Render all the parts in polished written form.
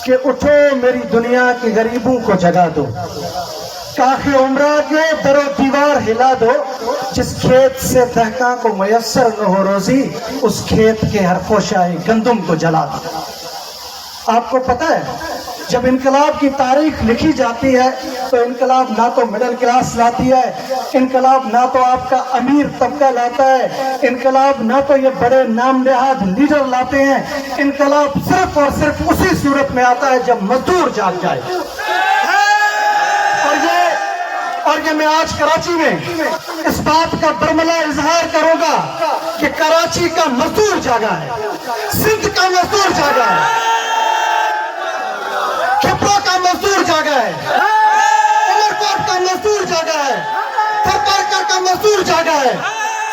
کہ اٹھو میری دنیا کے غریبوں کو جگا دو، کاخ عمرہ کے در و دیوار ہلا دو، جس کھیت سے دہقاں کو میسر نہ ہو روزی، اس کھیت کے ہر خوشائے گندم کو جلا دو۔ آپ کو پتہ ہے جب انقلاب کی تاریخ لکھی جاتی ہے تو انقلاب نہ تو مڈل کلاس لاتی ہے، انقلاب نہ تو آپ کا امیر طبقہ لاتا ہے، انقلاب نہ تو یہ بڑے نام نہاد لیڈر لاتے ہیں، انقلاب صرف اور صرف اسی صورت میں آتا ہے جب مزدور جاگ جائے۔ اور یہ میں آج کراچی میں اس بات کا برملا اظہار کروں گا کہ کراچی کا مزدور جاگا ہے، سندھ کا مزدور جاگا ہے، کھپرو کا مزدور جاگا ہے، عمرکوٹ کا مزدور جاگا ہے، تھپرکر کا مزدور جاگا ہے،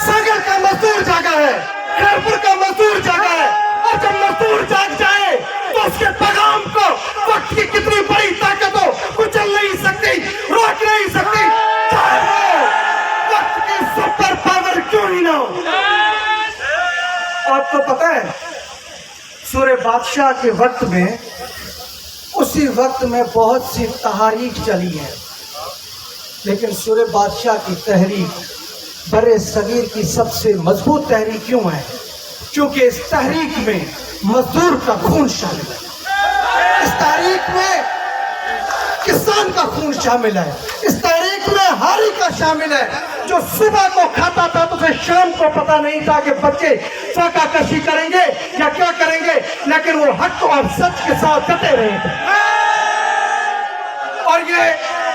ساگر کا مزدور جاگا ہے، خیرپور کا مزدور جاگا ہے۔ اور جب مزدور جاگ جائے تو اس کے پیغام کو وقت کی کتنی بڑی طاقت ہو کچل نہیں سکتی، روک نہیں سکتی، چاہے وہ وقت کی سپر پاور کیوں ہی نہ ہو۔ آپ کو پتہ ہے سورہ بادشاہ کے وقت میں، اسی وقت میں بہت سی تحاریک چلی ہیں، لیکن سورہ بادشاہ کی تحریک برِ صغیر کی سب سے مضبوط تحریک کیوں ہے؟ کیونکہ اس تحریک میں مزدور کا خون شامل ہے، اس تحریک میں کسان کا خون شامل ہے، اس تحریک میں ہاری کا شامل ہے، جو صبح کو کھاتا تھا تو اسے شام کو پتہ نہیں تھا کہ بچے فاقہ کشی کریں گے یا کیا کریں گے، لیکن وہ حق اور سچ کے ساتھ ڈٹے رہے تھے۔ اور یہ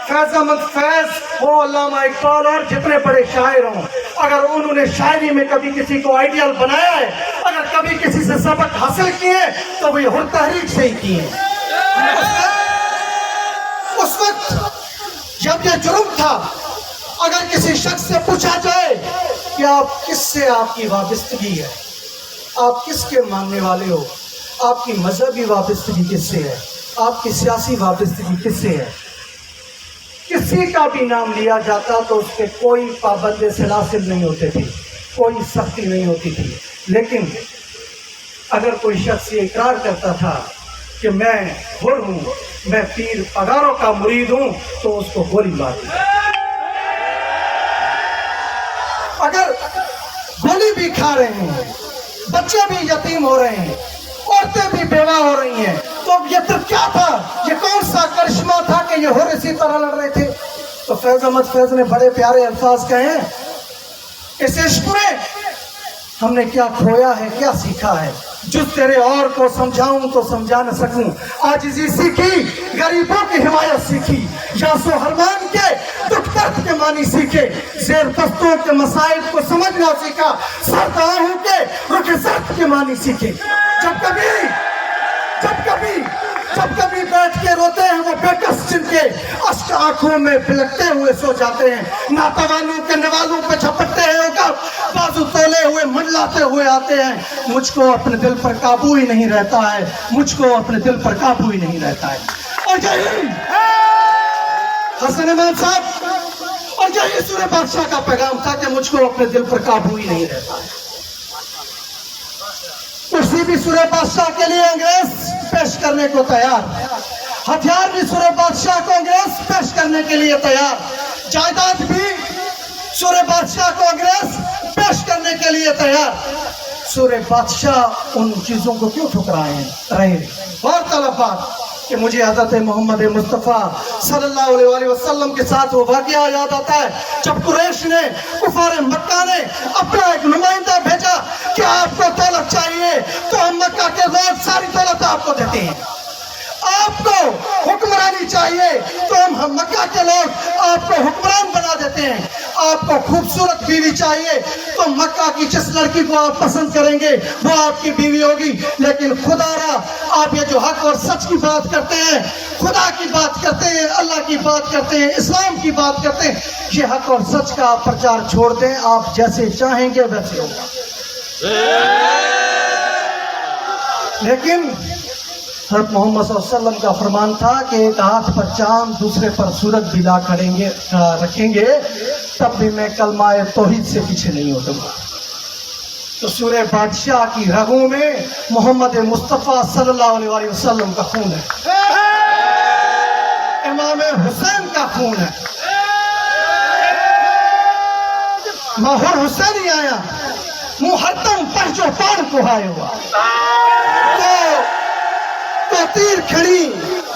فیض احمد فیض ہو، علامہ اقبال اور جتنے بڑے شاعر ہوں، اگر انہوں نے شاعری میں کبھی کسی کو آئیڈیل بنایا ہے، اگر کبھی کسی سے سبق حاصل کیے تو وہ یہ تحریک سے ہی کیے۔ اس وقت جب یہ جرم تھا، اگر کسی شخص سے پوچھا جائے کہ آپ کس سے آپ کی وابستگی ہے، آپ کس کے ماننے والے ہو، آپ کی مذہبی وابستگی کس سے ہے، آپ کی سیاسی وابستگی کس سے ہے، کسی کا بھی نام لیا جاتا تو اس پہ کوئی پابند سلاسل نہیں ہوتے تھے، کوئی سختی نہیں ہوتی تھی، لیکن اگر کوئی شخص یہ اقرار کرتا تھا کہ میں حر ہوں، میں پیر پگاروں کا مرید ہوں، تو اس کو گولی مار دی۔ اگر گولی بھی کھا رہے ہیں، بچے بھی یتیم ہو رہے ہیں، عورتیں بھی بیوہ ہو رہی ہیں، تو یہ پھر کیا تھا؟ یہ کون سا کرشمہ تھا کہ یہ حر اسی طرح لڑ رہے تھے؟ تو فیض احمد فیض نے بڑے پیارے الفاظ کہے ہیں، اس عشق میں ہم نے کیا کھویا ہے، کیا سیکھا ہے، جس تیرے اور کو سمجھاؤں تو سمجھا نہ سکوں، عاجزی سیکھی، غریبوں کی حمایت سیکھی، یاسو حرمان کے دکھ درد کے معنی سیکھے، زیر دستوں کے مسائل کو سمجھنا سیکھا، سرداہوں کے رخ زرد کے معنی سیکھے۔ جب کبھی بیٹھ کے روتے ہیں وہ بے کس جن کے اشک آنکھوں میں بلکتے ہوئے سو جاتے ہیں، ناتوانوں کے نوالوں پہ جھپٹتے ہیں ہو کر بازو تولے ہوئے منڈلاتے ہوئے آتے ہیں، مجھ کو اپنے دل پر قابو ہی نہیں رہتا ہے، مجھ کو اپنے دل پر قابو ہی نہیں رہتا ہے۔ اور یہی حسن امام صاحب، اور یہی سورہ بادشاہ کا پیغام تھا کہ مجھ کو اپنے دل پر قابو ہی نہیں رہتا ہے۔ اسی بھی سورہ بادشاہ کے لیے انگریز پیش کرنے کو تیار، ہتھیار بھی سورہ بادشاہ کو انگریز پیش کرنے کے لیے تیار، جائیداد بھی سورہ بادشاہ کو انگریز پیش کرنے کے لیے تیار۔ سورہ بادشاہ ان چیزوں کو کیوں ٹھکرائے رہے؟ اور طلب بات کہ مجھے حضرت محمد مصطفیٰ صلی اللہ علیہ وسلم کے ساتھ وہ واقعہ یاد آتا ہے جب قریش نے، کفار مکہ نے اپنا ایک نمائندہ بھیجا کہ آپ کو دولت چاہیے تو ہم مکہ کے لوگ ساری دولت آپ کو دیتے ہیں، آپ کو حکمرانی چاہیے تو ہم مکہ کے لوگ آپ کو حکمران بنا دیتے ہیں، آپ کو خوبصورت بیوی چاہیے تو مکہ کی جس لڑکی کو آپ پسند کریں گے وہ آپ کی بیوی ہوگی، لیکن خدا را آپ یہ جو حق اور سچ کی بات کرتے ہیں، خدا کی بات کرتے ہیں، اللہ کی بات کرتے ہیں، اسلام کی بات کرتے ہیں، یہ حق اور سچ کا آپ پرچار چھوڑ دیں، آپ جیسے چاہیں گے ویسے ہوگا۔ لیکن حضرت محمد صلی اللہ علیہ وسلم کا فرمان تھا کہ ایک ہاتھ پر چاند دوسرے پر سورج بھی لا رکھیں گے تب بھی میں کلمہ توحید سے پیچھے نہیں ہٹوں گا۔ تو سورہ بادشاہ کی رگوں میں محمد مصطفیٰ صلی اللہ علیہ وسلم کا خون ہے، امام حسین کا خون ہے۔ ماہور حسین ہی آیا محتم پہچو پان کو آئے ہوا تو تیر کھڑی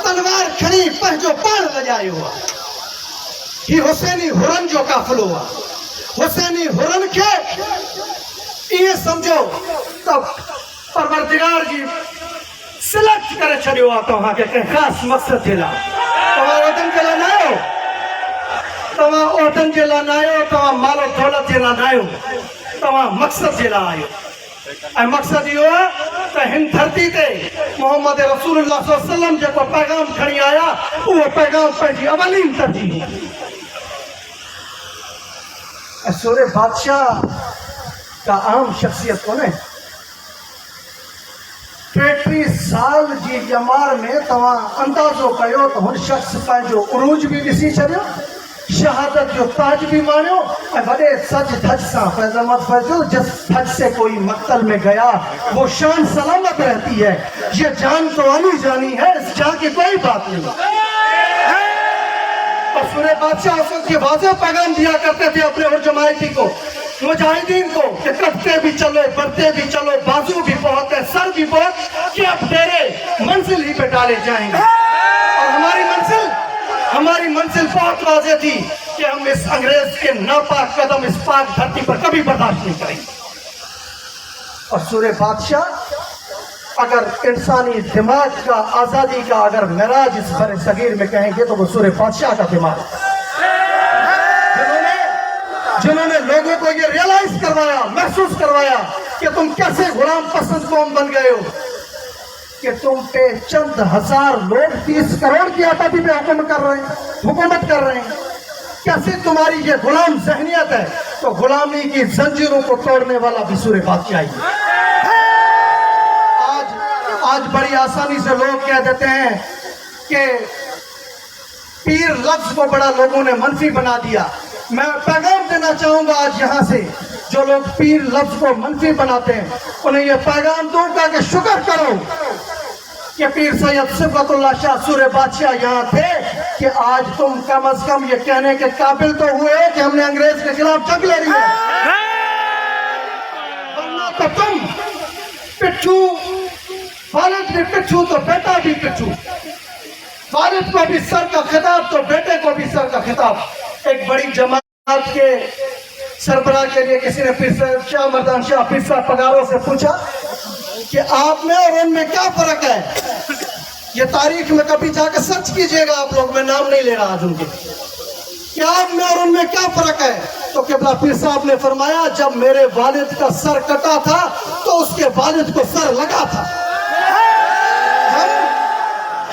تلوار کھڑی پہچو پان لجائے ہوا ہی حسینی ہرن جو کافل ہوا حسینی ہرن کے یہ سمجھو تب پروردگار جی سلیکٹ کرے چھڑیو آتا ہوں کہ خاص مقصد جلا تمہا وطن جلا نائیو تمہا وطن جلا نائیو تمہا مال و دولت جلا نائیو تمہا مقصد جلا آئیو اے مقصد یہ ہوا کہ ہن دھرتی تے محمد رسول اللہ صلی اللہ علیہ وسلم جب وہ پیغام کھڑی آیا وہ پیغام پہنچی اولین ترجیح سورہ بادشاہ کا عام شخصیت کون ہے 33 سال جی جمار میں تمام اندازو کہو تو ہن شخص پہنچو عروج بھی دسی چھڑیو شہادت جو تاج بھی مانیو بڑے سج دھج سا فیض احمد فیضل جس دھج سے کوئی مقتل میں گیا وہ شان سلامت رہتی ہے یہ جان تو آنی جانی ہے اس جان کی کوئی بات نہیں اور سورہ بادشاہ اس وقت یہ واضح پیغام دیا کرتے تھے اپنے اور جماعتی کو مجاہدین کو کہ کٹتے بھی چلو بڑھتے بھی چلو بازو بھی بہت ہے سر بھی بہت کہ اب تیرے منزل ہی پہ ڈالے جائیں گے اور ہماری منزل بہت واضح تھی کہ ہم اس انگریز کے ناپاک قدم اس پاک دھرتی پر کبھی برداشت نہیں کریں گے اور سورہ بادشاہ اگر انسانی دماغ کا آزادی کا اگر معراج اس بر صغیر میں کہیں گے تو وہ سورہ بادشاہ کا دماغ جنہوں نے لوگوں کو یہ ریئلائز کروایا محسوس کروایا کہ تم کیسے غلام پسند قوم بن گئے ہو کہ تم پہ چند ہزار لوگ 30 کروڑ کی آبادی پہ حکومت کر رہے ہیں کیسے تمہاری یہ غلام ذہنیت ہے تو غلامی کی زنجیروں کو توڑنے والا بھی سورہ بادشاہ ہے آج بڑی آسانی سے لوگ کہہ دیتے ہیں کہ پیر لفظ کو بڑا لوگوں نے منفی بنا دیا میں پیغام دینا چاہوں گا آج یہاں سے جو لوگ پیر لفظ کو منفی بناتے ہیں انہیں یہ پیغام دوں گا کہ شکر کرو کہ پیر سید صفت اللہ شاہ سورہ بادشاہ یہاں تھے کہ آج تم کم از کم یہ کہنے کے قابل تو ہوئے کہ ہم نے انگریز کے خلاف جنگ لڑی ہے ورنہ تو تم پٹھو والد بھی پٹھو تو بیٹا بھی پٹھو والد کو بھی سر کا خطاب تو بیٹے کو بھی سر کا خطاب ایک بڑی جماعت کے سربراہ کے لیے کسی نے پیر شاہ مردان شاہ پیر صاحب پگاروں سے پوچھا کہ آپ میں اور ان میں کیا فرق ہے یہ تاریخ میں کبھی جا کے سرچ کیجئے گا آپ لوگ میں نام نہیں لے رہا آج ان کے کہ آپ میں اور ان میں کیا فرق ہے تو قبلہ پیر صاحب نے فرمایا جب میرے والد کا سر کٹا تھا تو اس کے والد کو سر لگا تھا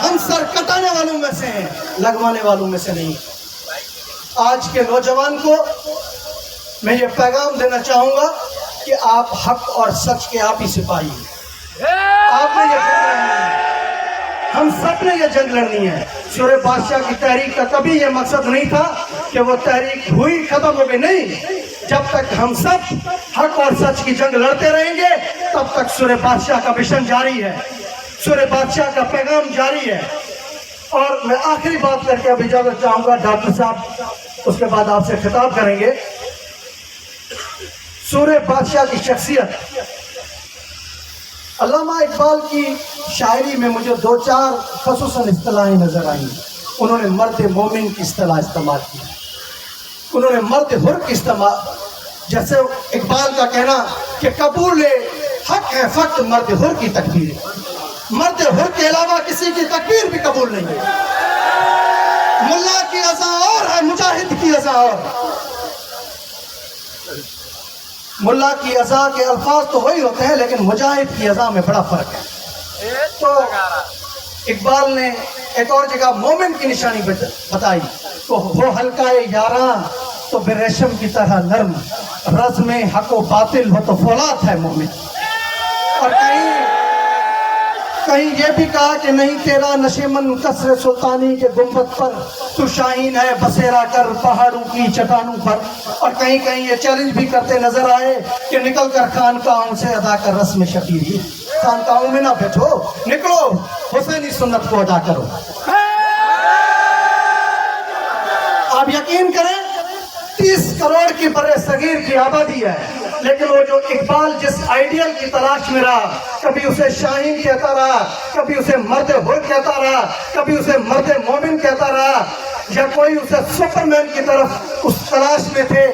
ہم سر کٹانے والوں میں سے ہیں لگوانے والوں میں سے نہیں آج کے نوجوان کو میں یہ پیغام دینا چاہوں گا کہ آپ حق اور سچ کے آپ ہی سپاہی ہیں آپ نے یہ جنگ لڑنی ہے ہم سب نے یہ جنگ لڑنی ہے سورہ بادشاہ کی تحریک کا کبھی یہ مقصد نہیں تھا کہ وہ تحریک ہوئی ختم ہو گئی نہیں جب تک ہم سب حق اور سچ کی جنگ لڑتے رہیں گے تب تک سورہ بادشاہ کا مشن جاری ہے سورہ بادشاہ کا پیغام جاری ہے اور میں آخری بات کر کے اب اجازت چاہوں گا ڈاکٹر صاحب اس کے بعد آپ سے خطاب کریں گے سورہ بادشاہ کی شخصیت علامہ اقبال کی شاعری میں مجھے 2-4 خصوصاً اصطلاحیں نظر آئیں انہوں نے مرد مومن کی اصطلاح استعمال کی انہوں نے مرد حر کی استعمال جیسے اقبال کا کہنا کہ قبول حق ہے فقط مرد حر کی تکبیر ہے مرد حر کے علاوہ کسی کی تکبیر بھی قبول نہیں ہے ملا کی اذان اور ہے مجاہد کی اذان اور ملا کی اذان کے الفاظ تو وہی ہوتے ہیں لیکن مجاہد کی اذان میں بڑا فرق ہے تو اقبال نے ایک اور جگہ مومن کی نشانی بتائی تو وہ حلقہ یاراں تو بے ریشم کی طرح نرم رزم حق و باطل ہو تو فولاد ہے مومن اور کہیں یہ بھی کہا کہ نہیں تیرا نشیمن قصر سلطانی کے گنبد پر تو شاہین ہے بسیرا کر پہاڑوں کی چٹانوں پر. اور کہیں کہیں یہ چیلنج بھی کرتے نظر آئے کہ نکل کر خانقاہوں سے ادا کر رسم شفیری. خانقاہوں میں نہ بیٹھو، نکلو حسینی سنت کو ادا کرو. آپ یقین کریں 30 کروڑ کی برِ صغیر کی آبادی ہے، لیکن وہ جو اقبال جس آئیڈیل کی تلاش میں رہا، کبھی اسے شاہین کہتا رہا، کبھی اسے مرد ہوئے کہتا رہا، کبھی اسے مرد مومن کہتا رہا، یا کوئی اسے سپرمین کی طرف اس تلاش میں تھے،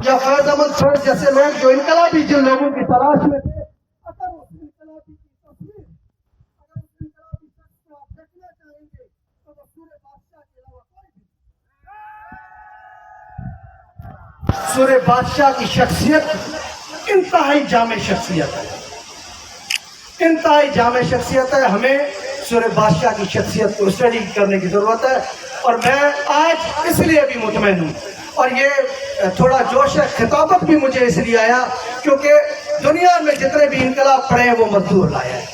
یا فیض احمد چھوڑ جیسے لوگ جو انقلابی جن لوگوں کی تلاش میں تھے. اگر اس انقلابی کی تصویر، اگر اس انقلابی شخص کو آپ دیکھنا چاہیں گے تو وہ سورہ بادشاہ کے علاوہ کوئی بھی. سورہ بادشاہ کی شخصیت انتہائی جامع شخصیت ہے، انتہائی جامع شخصیت ہے. ہمیں سورہ بادشاہ کی شخصیت کو اسٹڈی کرنے کی ضرورت ہے. اور میں آج اس لیے بھی مطمئن ہوں، اور یہ تھوڑا جوش خطابت بھی مجھے اس لیے آیا کیونکہ دنیا میں جتنے بھی انقلاب پڑے ہیں وہ مزدور لائے ہیں.